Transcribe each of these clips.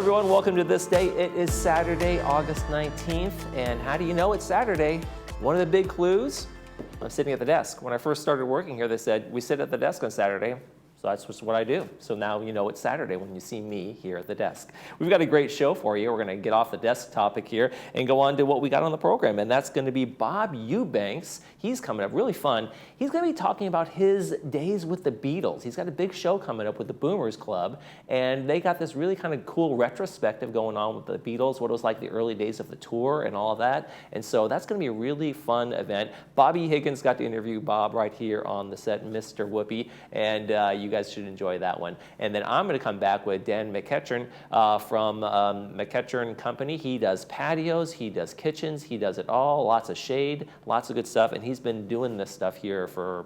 everyone, welcome to This Day. It is Saturday, August 19th, and how do you know it's Saturday? One of the big clues, I'm sitting at the desk. When I first started working here, they said, we sit at the desk on Saturday. So that's just what I do. So now you know it's Saturday when you see me here at the desk. We've got a great show for you. We're going to get off the desk topic here and go on to what we got on the program, and that's going to be Bob Eubanks. He's coming up, really fun. He's going to be talking about his days with the Beatles. He's got a big show coming up with the Boomers Club, and they got this really kind of cool retrospective going on with the Beatles, what it was like the early days of the tour and all of that. And so that's going to be a really fun event. Bobby Higgins got to interview Bob right here on the set, Mr. Whoopi, and you guys should enjoy that one. And then I'm going to come back with Dan McEachern from McEachern Company. He does patios, he does kitchens, he does it all, lots of shade, lots of good stuff, and he's been doing this stuff here for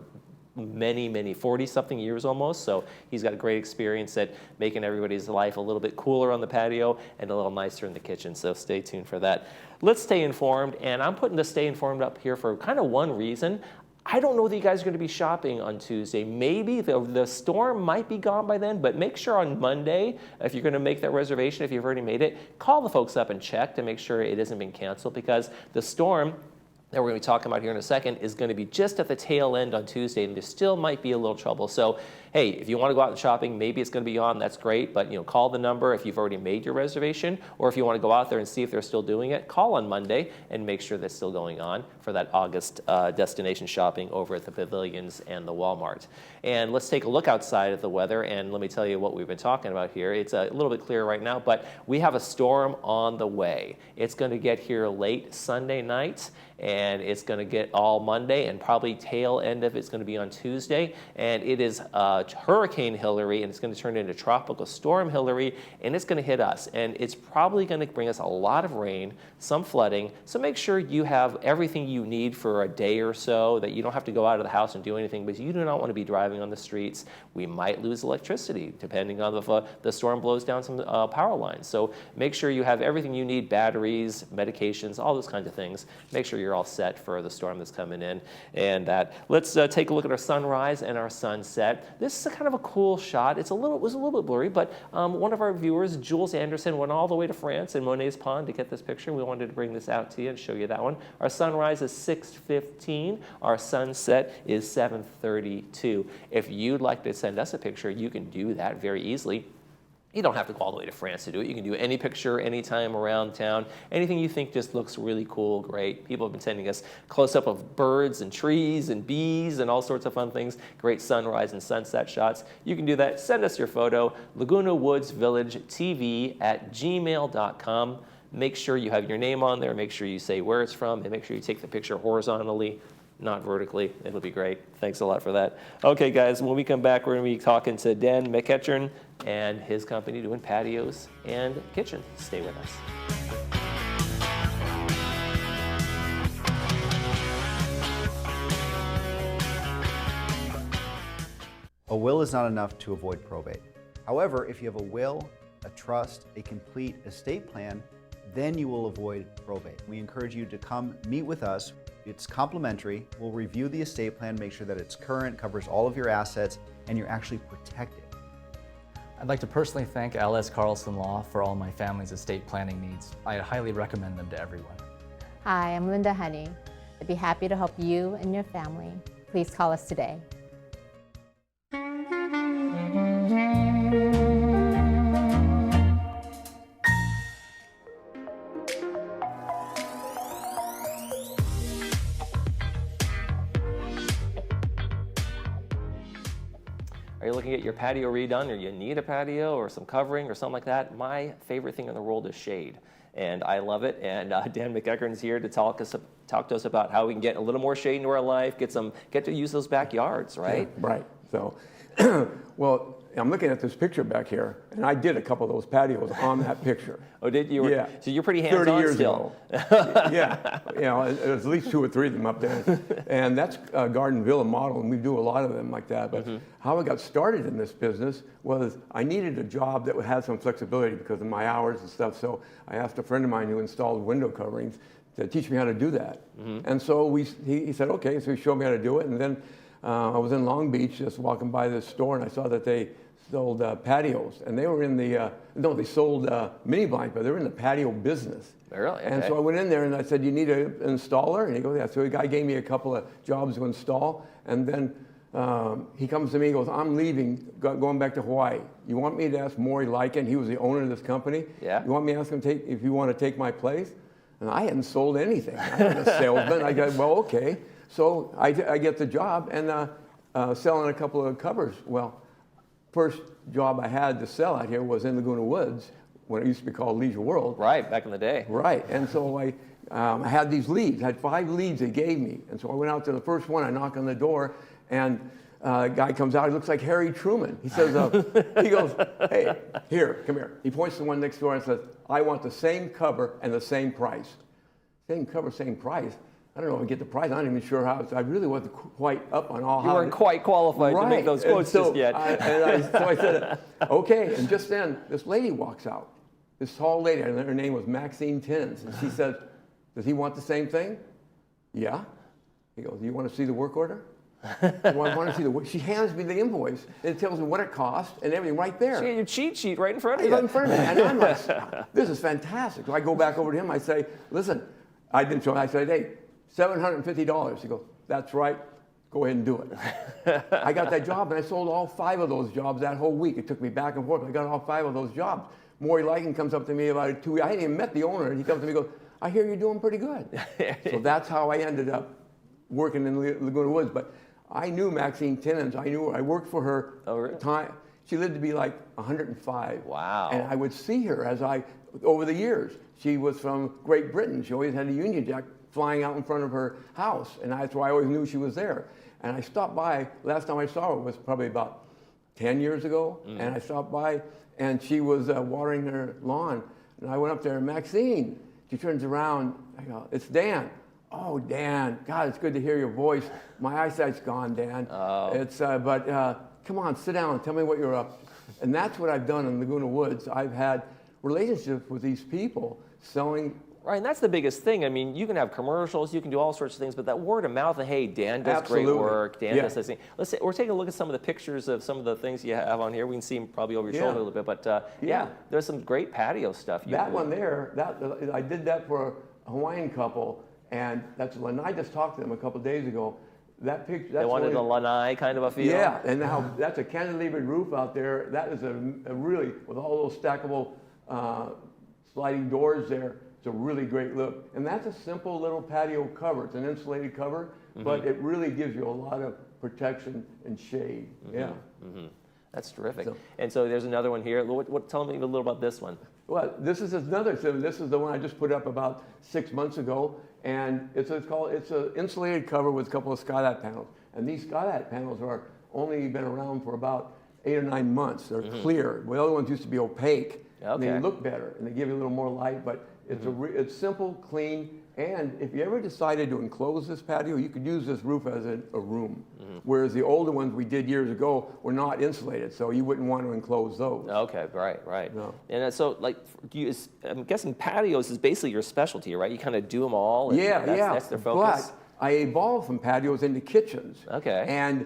many 40-something years almost, so he's got a great experience at making everybody's life a little bit cooler on the patio and a little nicer in the kitchen, so stay tuned for that. Let's stay informed, and I'm putting the Stay Informed up here for kind of one reason. I don't know that you guys are going to be shopping on Tuesday. Maybe the storm might be gone by then, but make sure on Monday, if you're going to make that reservation, if you've already made it, call the folks up and check to make sure it hasn't been canceled, because the storm that we're going to be talking about here in a second is going to be just at the tail end on Tuesday, and there still might be a little trouble. So, hey, if you want to go out and shopping, maybe it's going to be on, that's great, but call the number if you've already made your reservation, or if you want to go out there and see if they're still doing it, call on Monday and make sure that's still going on for that August destination shopping over at the pavilions and the Walmart. And let's take a look outside at the weather, and let me tell you what we've been talking about here. It's a little bit clearer right now, but we have a storm on the way. It's going to get here late Sunday night, and it's going to get all Monday, and probably tail end of it's going to be on Tuesday. And it is Hurricane Hillary, and it's going to turn into Tropical Storm Hillary, and it's going to hit us. And it's probably going to bring us a lot of rain, some flooding. So make sure you have everything you need for a day or so, that you don't have to go out of the house and do anything, because you do not want to be driving on the streets. We might lose electricity, depending on if the storm blows down some power lines. So make sure you have everything you need, batteries, medications, all those kinds of things. Make sure you're all set for the storm that's coming in. And let's take a look at our sunrise and our sunset. This is a kind of a cool shot. It was a little bit blurry, but one of our viewers, Jules Anderson, went all the way to France in Monet's Pond to get this picture. We wanted to bring this out to you and show you that one. Our sunrise is 6:15. Our sunset is 7:32. If you'd like to send us a picture, you can do that very easily. You don't have to go all the way to France to do it. You can do any picture anytime around town. Anything you think just looks really cool, great. People have been sending us close-up of birds and trees and bees and all sorts of fun things. Great sunrise and sunset shots. You can do that. Send us your photo, Laguna Woods Village TV at gmail.com. Make sure you have your name on there. Make sure you say where it's from, and make sure you take the picture horizontally, not vertically. It'll be great. Thanks a lot for that. Okay, guys, when we come back, we're going to be talking to Dan McEachern and his company doing patios and kitchen. Stay with us. A will is not enough to avoid probate. However, if you have a will, a trust, a complete estate plan, then you will avoid probate. We encourage you to come meet with us. It's complimentary. We'll review the estate plan, make sure that it's current, covers all of your assets, and you're actually protected. I'd like to personally thank L.S. Carlson Law for all my family's estate planning needs. I highly recommend them to everyone. Hi, I'm Linda Honey. I'd be happy to help you and your family. Please call us today. Are you looking at your patio redone, or you need a patio or some covering or something like that? My favorite thing in the world is shade, and I love it. And Dan McEachern's here to talk to us about how we can get a little more shade into our life, get to use those backyards, right? Yeah, right. So, well, I'm looking at this picture back here, and I did a couple of those patios on that picture. Oh, did you? Yeah. So you're pretty hands-on 30 years still. ago. Yeah. There's at least 2 or 3 of them up there. And that's a Garden Villa model, and we do a lot of them like that. But how I got started in this business was I needed a job that had some flexibility because of my hours and stuff. So I asked a friend of mine who installed window coverings to teach me how to do that. And so he said, okay, so he showed me how to do it. And then I was in Long Beach just walking by this store, and I saw that they sold patios, and they were in the, no, they sold mini blinds, but they were in the patio business. Really? And Okay. so I went in there and I said, you need an installer? And he goes, yeah. So the guy gave me a couple of jobs to install, and then he comes to me and goes, I'm leaving, going back to Hawaii. You want me to ask Maury Lycan, he was the owner of this company. Yeah. You want me to ask him if you want to take my place? And I hadn't sold anything. I wasn't a salesman. I go, well, okay. So I get the job and selling a couple of covers. Well, first job I had to sell out here was in Laguna Woods, when it used to be called Leisure World. Right, back in the day. Right, and so I had these leads. I had 5 leads they gave me. And so I went out to the first one, I knock on the door, and a guy comes out, he looks like Harry Truman. He says, he goes, hey, here, come here. He points to the one next door and says, I want the same cover and the same price. Same cover, same price. I don't know if I get the price. I'm not even sure how. I really wasn't quite up on all. You weren't quite qualified to make those quotes just yet. So I said, okay. And just then, this lady walks out. This tall lady, and her name was Maxine Tins. And she says, does he want the same thing? Yeah. He goes, do you want to see the work order? Well, I want to see the work. She hands me the invoice, and it tells me what it cost and everything right there. She had your cheat sheet right in front of you. Right in front of me. And I'm like, this is fantastic. So I go back over to him. I say, listen, I didn't show him. I said, hey, $750. He goes, that's right. Go ahead and do it. I got that job, and I sold all 5 of those jobs that whole week. It took me back and forth. I got all 5 of those jobs. Maury Lycan comes up to me about 2 weeks. I hadn't even met the owner, and he comes to me and goes, I hear you're doing pretty good. So that's how I ended up working in Laguna Woods. But I knew Maxine Timmons. I knew her. I worked for her. Oh, really? Time. She lived to be like 105. Wow. And I would see her over the years. She was from Great Britain. She always had a Union Jack flying out in front of her house. And that's why I always knew she was there. And I stopped by, last time I saw her was probably about 10 years ago. And I stopped by, and she was watering her lawn. And I went up there, and Maxine, she turns around. I go, it's Dan. Oh, Dan, God, it's good to hear your voice. My eyesight's gone, Dan. Oh. But come on, sit down and tell me what you're up to. And that's what I've done in Laguna Woods. I've had relationships with these people selling. Right, and that's the biggest thing. I mean, you can have commercials, you can do all sorts of things, but that word of mouth, hey, Dan does Absolutely. great work, Dan Yeah. does this thing. We're taking a look at some of the pictures of some of the things you have on here. We can see them probably over your shoulder a little bit, but yeah, there's some great patio stuff. That one there, I did that for a Hawaiian couple, and and I just talked to them a couple of days ago. That picture, They wanted a lanai kind of a feel. Yeah, and now that's a cantilevered roof out there. That is a really, with all those stackable sliding doors there, it's a really great look. And that's a simple little patio cover. It's an insulated cover, but it really gives you a lot of protection and shade. Yeah. That's terrific. So- And so there's another one here. Tell me a little about this one. Well, this is another. So this is the one I just put up about 6 months ago, and it's an insulated cover with a couple of skylight panels. And these skylight panels are only been around for about 8 or 9 months. They're clear. The other ones used to be opaque. And Okay. they look better and they give you a little more light, but it's it's simple, clean. And if you ever decided to enclose this patio, you could use this roof as a room. Whereas the older ones we did years ago were not insulated, so you wouldn't want to enclose those. Okay, right. No. And so, like, I'm guessing patios is basically your specialty, right? You kind of do them all. And that's their focus. But I evolved from patios into kitchens. Okay. And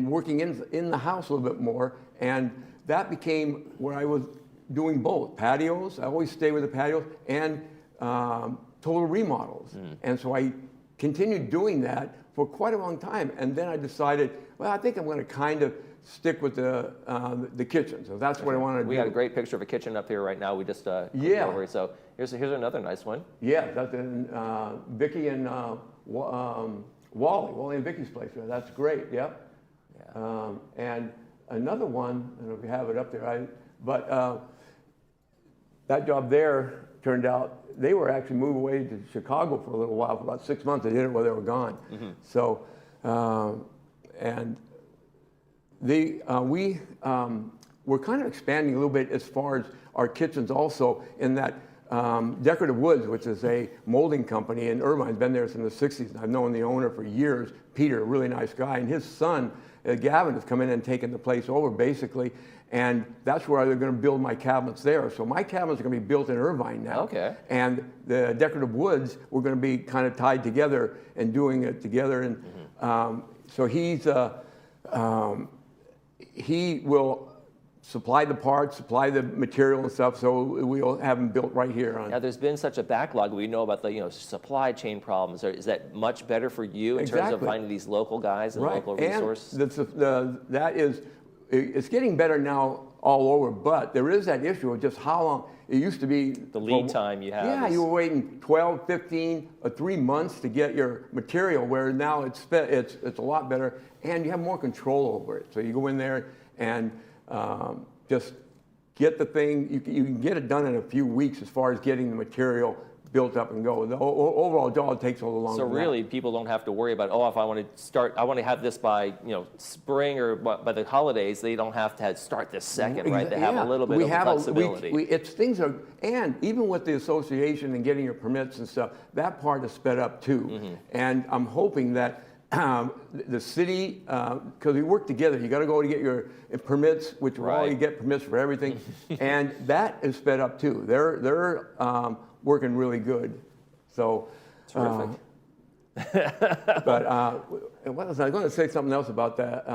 working in the house a little bit more, and that became where I was doing both patios. I always stay with the patios and total remodels. And so I continued doing that for quite a long time, and then I decided, well, I think I'm going to kind of stick with the kitchen. So that's what I want to do. We got a great picture of a kitchen up here right now. We just clicked Yeah. over it. So here's another nice one. Yeah, that's in Vicky and Wally and Vicky's place. That's great. Yep. Yeah. And another one, I don't know if you have it up there, but that job there turned out they were actually moved away to Chicago for a little while, for about 6 months. They did it while they were gone. So, and we're kind of expanding a little bit as far as our kitchens also, in that Decorative Woods, which is a molding company in Irvine, has been there since the 60s. I've known the owner for years, Peter, a really nice guy, and his son, Gavin, has come in and taken the place over, basically, and that's where they're going to build my cabinets there. So my cabinets are going to be built in Irvine now. Okay. And the Decorative Woods, we're going to be kind of tied together and doing it together. And So he will supply the parts, supply the material and stuff, so we'll have them built right here. Now, there's been such a backlog. We know about the supply chain problems. Is that much better for you in terms of finding these local guys and local resources? And it's getting better now all over, but there is that issue of just how long. It used to be the lead time you have. Yeah, you were waiting 12, 15, or 3 months to get your material, where now it's a lot better, and you have more control over it. So you go in there and just get the thing. You can get it done in a few weeks as far as getting the material built up and go. The overall job takes a little longer. So really, people don't have to worry about, if I want to have this by spring or by the holidays. They don't have to start this second, right? They have a little bit of flexibility. And even with the association and getting your permits and stuff, that part is sped up too. Mm-hmm. And I'm hoping that the city, because we work together, you got to go to get your permits, which you get permits for everything, and that is sped up too. They're working really good. So terrific. But what was I going to say something else about that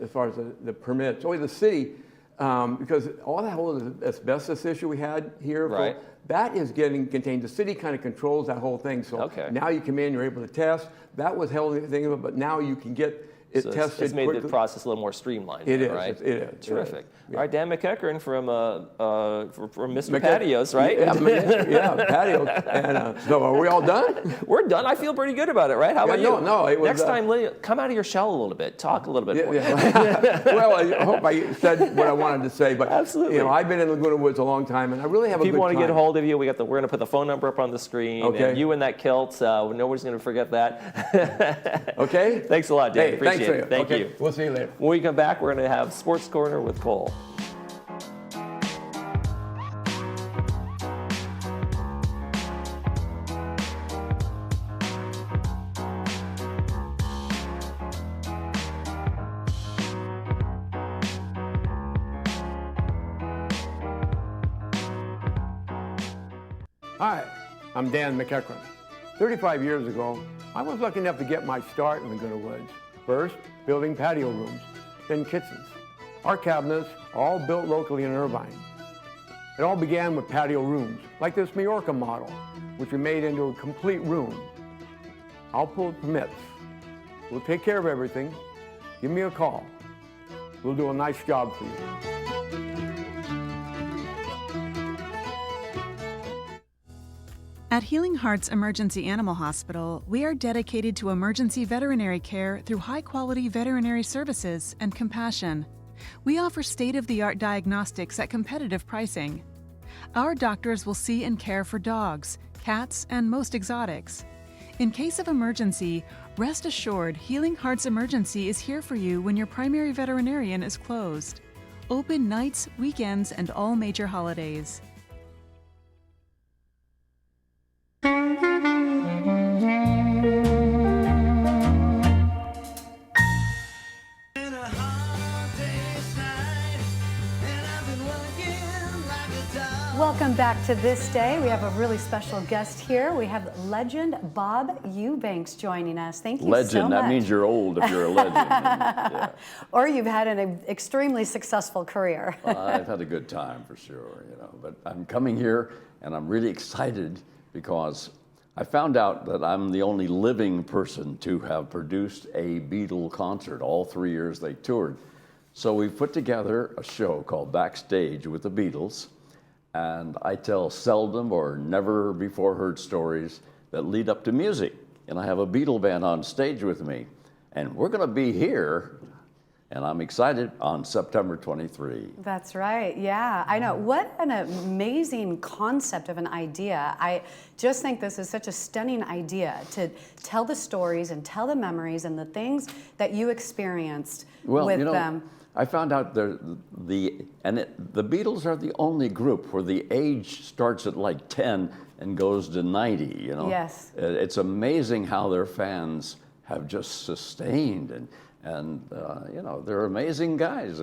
as far as the permits? The city, because all that whole asbestos issue we had here, that is getting contained. The city kind of controls that whole thing. So now you come in, you're able to test. That was held thing, but now you can get it tested. It's made quickly. the process a little more streamlined. It is, right? It is. Terrific. Yeah. All right, Dan McEachern from Mr. Patios, right? Yeah, patios. And so are we all done? We're done. I feel pretty good about it, right? How about you? No. It was, Next time, come out of your shell a little bit. Talk a little bit more. Well, I hope I said what I wanted to say, but absolutely. I've been in Laguna Woods a long time, and I really have a good time. People want to get a hold of you. We're going to put the phone number up on the screen. Okay. And you in that kilt. Nobody's going to forget that. Okay. Thanks a lot, Dan. Hey, Appreciate it. Thank you. We'll see you later. When we come back, we're going to have Sports Corner with Cole. Hi, I'm Dan McEachern. 35 years ago, I was lucky enough to get my start in Laguna Woods. First, building patio rooms, then kitchens. Our cabinets are all built locally in Irvine. It all began with patio rooms, like this Majorca model, which we made into a complete room. I'll pull permits. We'll take care of everything. Give me a call. We'll do a nice job for you. At Healing Hearts Emergency Animal Hospital, we are dedicated to emergency veterinary care through high-quality veterinary services and compassion. We offer state-of-the-art diagnostics at competitive pricing. Our doctors will see and care for dogs, cats, and most exotics. In case of emergency, rest assured Healing Hearts Emergency is here for you when your primary veterinarian is closed. Open nights, weekends, and all major holidays. Welcome back to This Day. We have a really special guest here. We have legend Bob Eubanks joining us. Thank you so much. Legend, that means you're old if you're a legend. Yeah. Or you've had an extremely successful career. Well, I've had a good time for sure, but I'm coming here and I'm really excited because I found out that I'm the only living person to have produced a Beatle concert. All 3 years they toured. So we put together a show called Backstage with the Beatles. And I tell seldom or never before heard stories that lead up to music. And I have a Beatle band on stage with me. And we're going to be here, and I'm excited, on September 23. That's right. Yeah, I know. What an amazing concept of an idea. I just think this is such a stunning idea to tell the stories and tell the memories and the things that you experienced with them. I found out the Beatles are the only group where the age starts at like 10 and goes to 90, Yes. It's amazing how their fans have just sustained and they're amazing guys.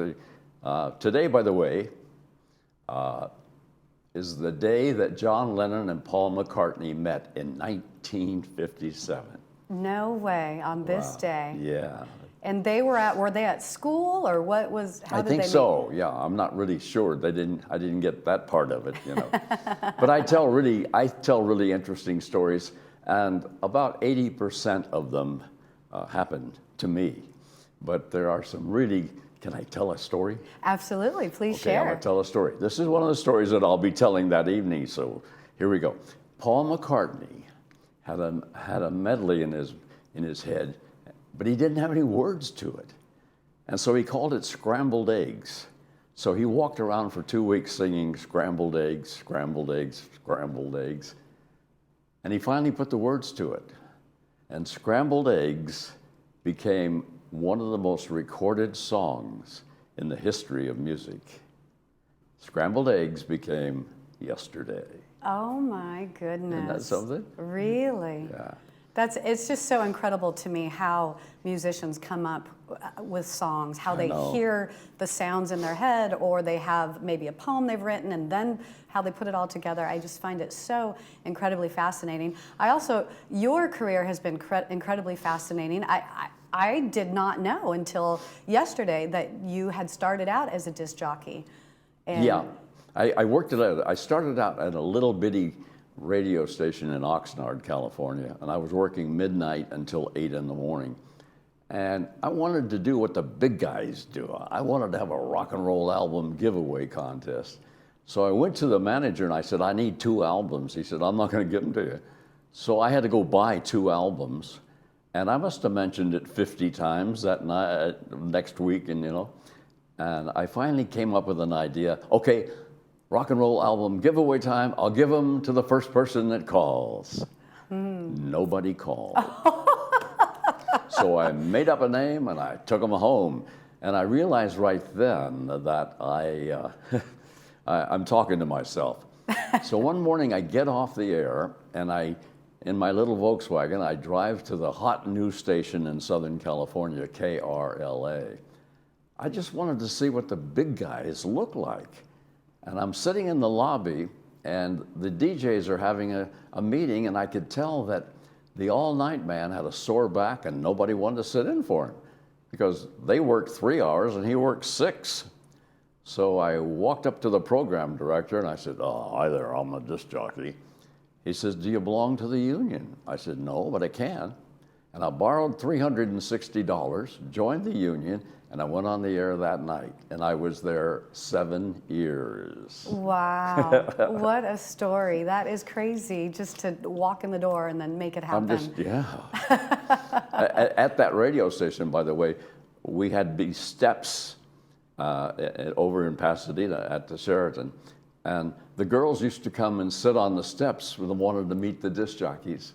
Today, by the way, is the day that John Lennon and Paul McCartney met in 1957. No way, on this day. Yeah. And were they at school, or how did they I think meet? so. Yeah, I'm not really sure. I didn't get that part of it, you know. But I tell really interesting stories, and about 80% of them happened to me. But there are some really. Can I tell a story? Absolutely, please Okay, I'm share. gonna tell a story. This is one of the stories that I'll be telling that evening. So here we go. Paul McCartney had a medley in his head, but he didn't have any words to it. And so he called it Scrambled Eggs. So he walked around for 2 weeks singing scrambled eggs, scrambled eggs, scrambled eggs. And he finally put the words to it. And Scrambled Eggs became one of the most recorded songs in the history of music. Scrambled Eggs became Yesterday. Oh my goodness. Isn't that something? Really? Yeah. It's just so incredible to me how musicians come up with songs, how they know. hear the sounds in their head, or they have maybe a poem they've written and then how they put it all together. I just find it so incredibly fascinating. Your career has been incredibly fascinating. I did not know until yesterday that you had started out as a disc jockey. And Yeah, I started out at a little bitty radio station in Oxnard, California, and I was working midnight until 8 in the morning. And I wanted to do what the big guys do. I wanted to have a rock and roll album giveaway contest. So I went to the manager and I said, I need 2 albums. He said, I'm not going to give them to you. So I had to go buy 2 albums. And I must have mentioned it 50 times that night, next week, and I finally came up with an idea. Okay, rock and roll album giveaway time. I'll give them to the first person that calls. Nobody called. So I made up a name and I took them home. And I realized right then that I'm talking to myself. So one morning I get off the air and in my little Volkswagen, I drive to the hot news station in Southern California, KRLA. I just wanted to see what the big guys look like. And I'm sitting in the lobby, and the DJs are having a meeting, and I could tell that the all-night man had a sore back, and nobody wanted to sit in for him because they worked 3 hours, and he worked 6. So I walked up to the program director, and I said, oh, hi there, I'm a disc jockey. He says, do you belong to the union? I said, no, but I can. And I borrowed $360, joined the union, and I went on the air that night. And I was there 7 years. Wow, what a story. That is crazy, just to walk in the door and then make it happen. At that radio station, by the way, we had these steps over in Pasadena at the Sheraton. And the girls used to come and sit on the steps when they wanted to meet the disc jockeys.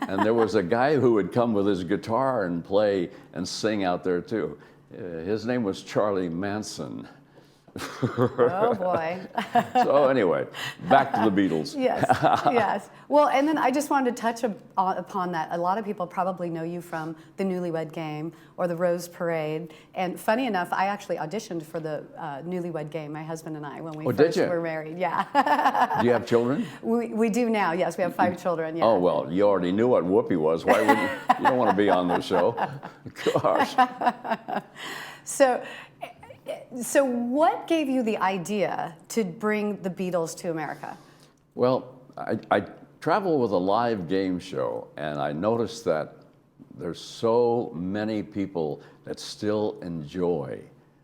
And there was a guy who would come with his guitar and play and sing out there too. His name was Charlie Manson. Oh boy. So anyway, back to the Beatles. Yes, yes. Well, and then I just wanted to touch upon that. A lot of people probably know you from the Newlywed Game or the Rose Parade. And funny enough, I actually auditioned for the Newlywed Game, my husband and I, when we first were married. Yeah. Do you have children? We do now, yes. We have 5 children, yeah. Oh, well, you already knew what Whoopi was. Why wouldn't you? You don't want to be on the show. Gosh. So what gave you the idea to bring the Beatles to America? Well, I travel with a live game show, and I noticed that there's so many people that still enjoy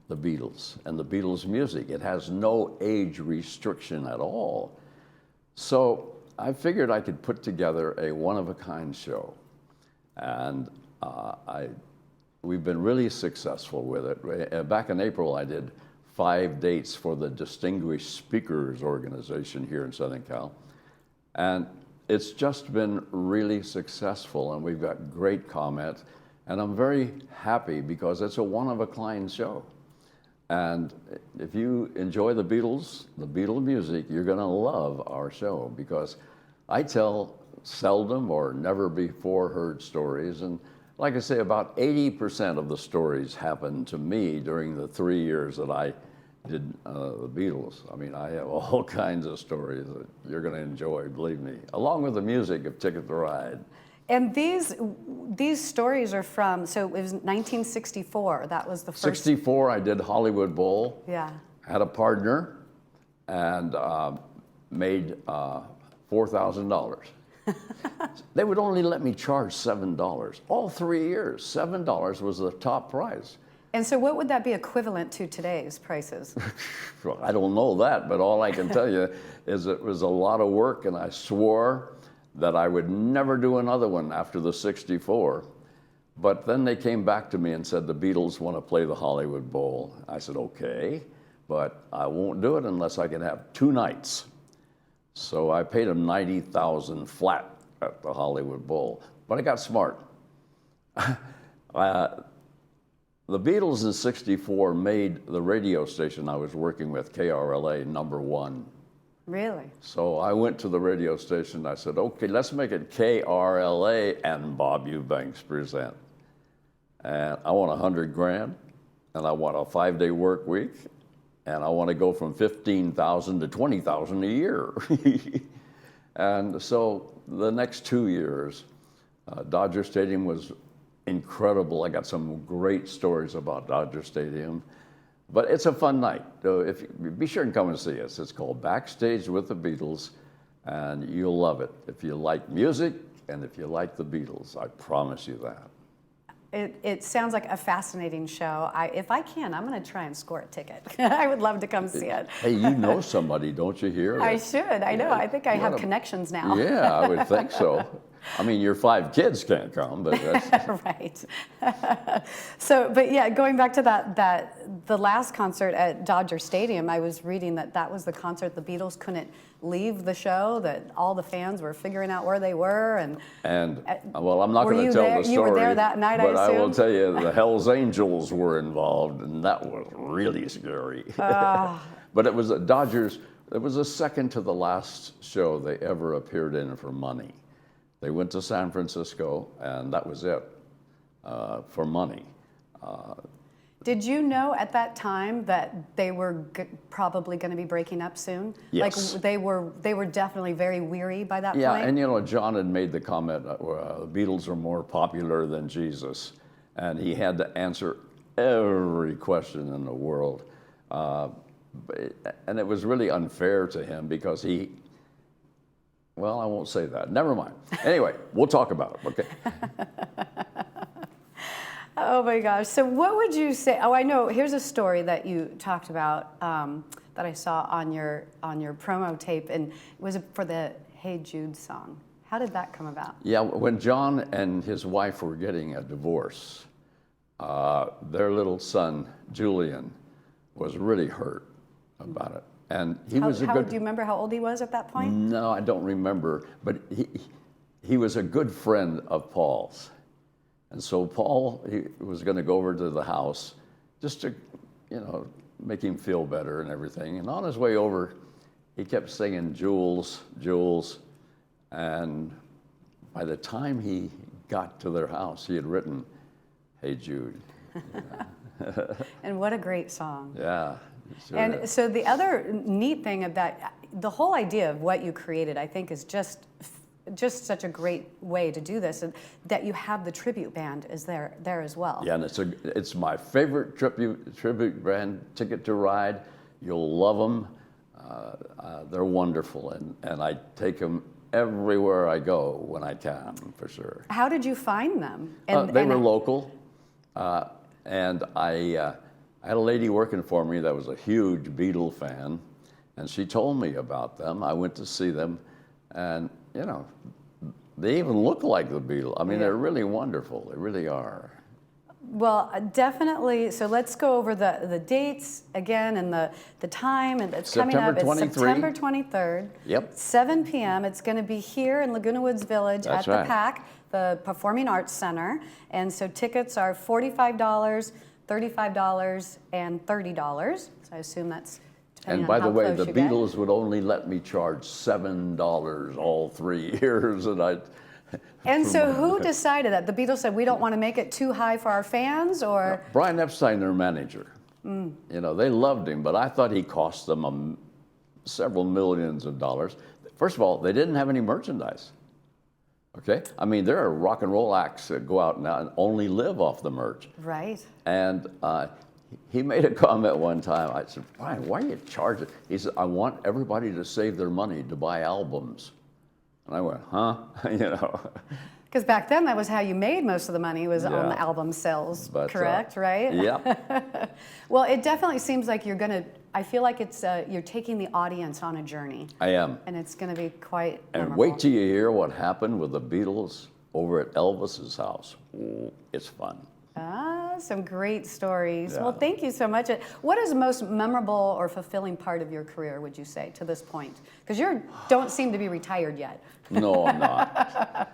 the Beatles and the Beatles music. It has no age restriction at all. So I figured I could put together a one-of-a-kind show. And we've been really successful with it. Back in April, I did 5 dates for the Distinguished Speakers Organization here in Southern Cal. And it's just been really successful, and we've got great comments. And I'm very happy because it's a one-of-a-kind show. And if you enjoy the Beatles music, you're gonna love our show because I tell seldom or never before heard stories. And like I say, about 80% of the stories happened to me during the 3 years that I did the Beatles. I mean, I have all kinds of stories that you're going to enjoy, believe me, along with the music of Ticket to Ride. And these stories are from, so it was 1964. That was the first. 64, I did Hollywood Bowl. Yeah. Had a partner and made $4,000. They would only let me charge $7. All 3 years, $7 was the top price. And so what would that be equivalent to today's prices? Well, I don't know that, but all I can tell you is it was a lot of work, and I swore that I would never do another one after the 64. But then they came back to me and said, the Beatles want to play the Hollywood Bowl. I said, okay, but I won't do it unless I can have 2 nights. So I paid them $90,000 flat at the Hollywood Bowl. But I got smart. The Beatles in '64 made the radio station I was working with, KRLA, #1. Really? So I went to the radio station. I said, okay, let's make it KRLA and Bob Eubanks present. And I want $100 grand, and I want a 5-day work week, and I want to go from $15,000 to $20,000 a year. And so the next 2 years, Dodger Stadium was incredible. I got some great stories about Dodger Stadium. But it's a fun night. So be sure and come and see us. It's called Backstage with the Beatles, and you'll love it. If you like music and if you like the Beatles, I promise you that. It sounds like a fascinating show. If I can, I'm going to try and score a ticket. I would love to come see it. Hey, you know somebody, don't you hear? I should. I know. I think I have connections now. Yeah, I would think so. I mean, your 5 kids can't come, but that's... Right. So, but yeah, going back to the last concert at Dodger Stadium, I was reading that was the concert the Beatles couldn't leave the show, that all the fans were figuring out where they were. And well, I'm not going to tell the story. You were there that night, but I assume? I will tell you, the Hells Angels were involved, and that was really scary. But it was Dodgers. It was the second to the last show they ever appeared in for money. They went to San Francisco, and that was it for money. Did you know at that time that they were probably going to be breaking up soon? Yes. Like they were definitely very weary by that Yeah, point? and you know, John had made the comment, the Beatles are more popular than Jesus, and he had to answer every question in the world. And it was really unfair to him because well, I won't say that. Never mind. Anyway, we'll talk about it, okay? Oh my gosh. So what would you say? Oh, I know. Here's a story that you talked about that I saw on your promo tape, and it was for the Hey Jude song. How did that come about? Yeah, when John and his wife were getting a divorce, their little son, Julian, was really hurt about it. And he was a good... Do you remember how old he was at that point? No, I don't remember. But he was a good friend of Paul's. And so Paul, he was going to go over to the house just to, you know, make him feel better and everything. And on his way over, he kept singing Jules, Jules. And by the time he got to their house, he had written, Hey Jude. And what a great song. Yeah. Sure. And so the other neat thing of that, the whole idea of what you created, I think, is just such a great way to do this, and that you have the tribute band is there as well. Yeah, and it's my favorite tribute band, Ticket to Ride. You'll love them. They're wonderful, and I take them everywhere I go when I can, for sure. How did you find them? They were local, and I had a lady working for me that was a huge Beatle fan, and she told me about them. I went to see them, and, you know, they even look like the Beatles. I mean, they're really wonderful. They really are. Well, definitely. So let's go over the dates again and the time, and it's coming up. It's September 23rd. Yep. 7 p.m. It's going to be here in Laguna Woods Village at the PAC, the Performing Arts Center. And so tickets are $45, $35, and $30. So I assume that's depending And by on how the way, close the you get. Beatles would only let me charge $7 all 3 years, And so who decided that? The Beatles said, we don't want to make it too high for our fans, or? Brian Epstein, their manager. You know, they loved him, but I thought he cost them several millions of dollars. First of all, they didn't have any merchandise. Okay? I mean, there are rock and roll acts that go out now and only live off the merch. Right. And he made a comment one time. I said, Brian, why are you charging? He said, I want everybody to save their money to buy albums. And I went, huh? You know. Because back then, that was how you made most of the money, was on Yeah. the album sales, But, correct, right? Yeah. Well, it definitely seems like you're gonna, I feel like it's, you're taking the audience on a journey. I am. And it's gonna be quite And memorable. wait till you hear what happened with the Beatles over at Elvis's house. Ooh, it's fun. Ah, some great stories. Yeah. Well, thank you so much. What is the most memorable or fulfilling part of your career, would you say, to this point? Because you don't seem to be retired yet. No, I'm not.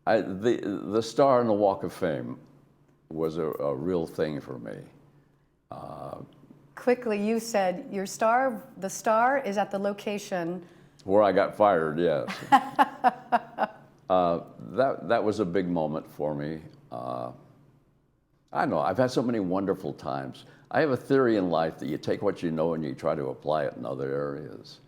The star on the Walk of Fame was a real thing for me. Quickly, you said the star is at the location. Where I got fired, yes. That was a big moment for me. I don't know, I've had so many wonderful times. I have a theory in life that you take what you know and you try to apply it in other areas.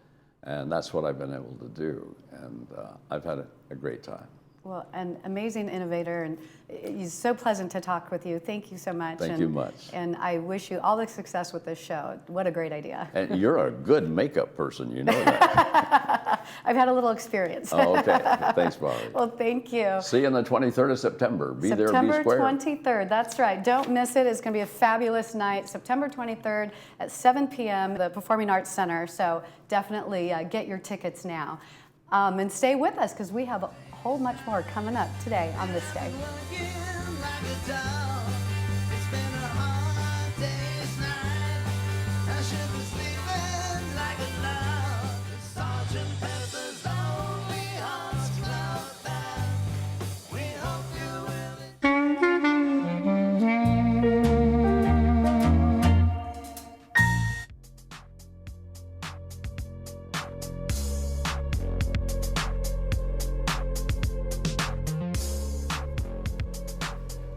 And that's what I've been able to do. And I've had a great time. Well, an amazing innovator, and it's so pleasant to talk with you. Thank you so much. Thank you much. And I wish you all the success with this show. What a great idea. And you're a good makeup person, you know that. I've had a little experience. Oh, okay. Thanks, Bobby. Well, thank you. See you on the 23rd of September. Be there, be September square. 23rd, that's right. Don't miss it. It's going to be a fabulous night. September 23rd at 7 p.m., the Performing Arts Center. So definitely get your tickets now. And stay with us because we have a whole much more coming up today on This Day.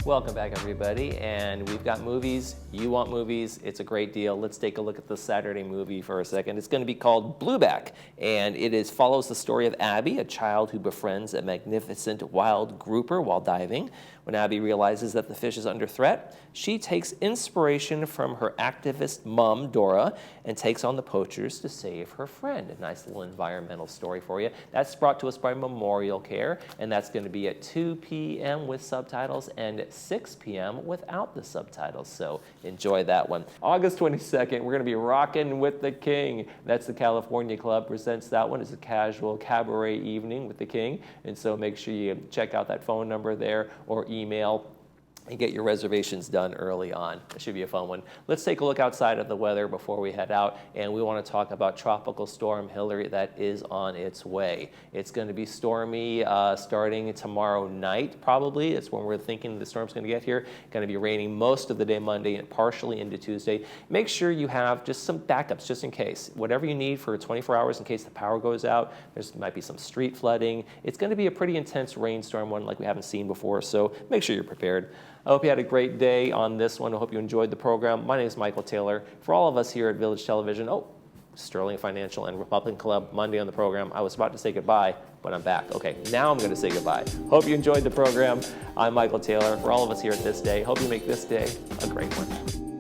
Welcome back, everybody, and we've got movies. You want movies, it's a great deal. Let's take a look at the Saturday movie for a second. It's going to be called Blueback, and it follows the story of Abby, a child who befriends a magnificent wild grouper while diving. When Abby realizes that the fish is under threat, she takes inspiration from her activist mom, Dora, and takes on the poachers to save her friend. A nice little environmental story for you. That's brought to us by Memorial Care, and that's going to be at 2 p.m. with subtitles and 6 p.m. without the subtitles, so enjoy that one. August 22nd, we're going to be rocking with the King. That's the California Club presents that one. It's a casual cabaret evening with the King, and so make sure you check out that phone number there or email and get your reservations done early on. It should be a fun one. Let's take a look outside of the weather before we head out, and we want to talk about Tropical Storm Hillary that is on its way. It's going to be stormy starting tomorrow night, probably. It's when we're thinking the storm's going to get here. Going to be raining most of the day Monday and partially into Tuesday. Make sure you have just some backups just in case. Whatever you need for 24 hours in case the power goes out. There might be some street flooding. It's going to be a pretty intense rainstorm, one like we haven't seen before, so make sure you're prepared. I hope you had a great day on this one. I hope you enjoyed the program. My name is Michael Taylor. For all of us here at Village Television, Sterling Financial and Republican Club, Monday on the program. I was about to say goodbye, but I'm back. Okay, now I'm going to say goodbye. Hope you enjoyed the program. I'm Michael Taylor. For all of us here at ThisDay, hope you make this day a great one.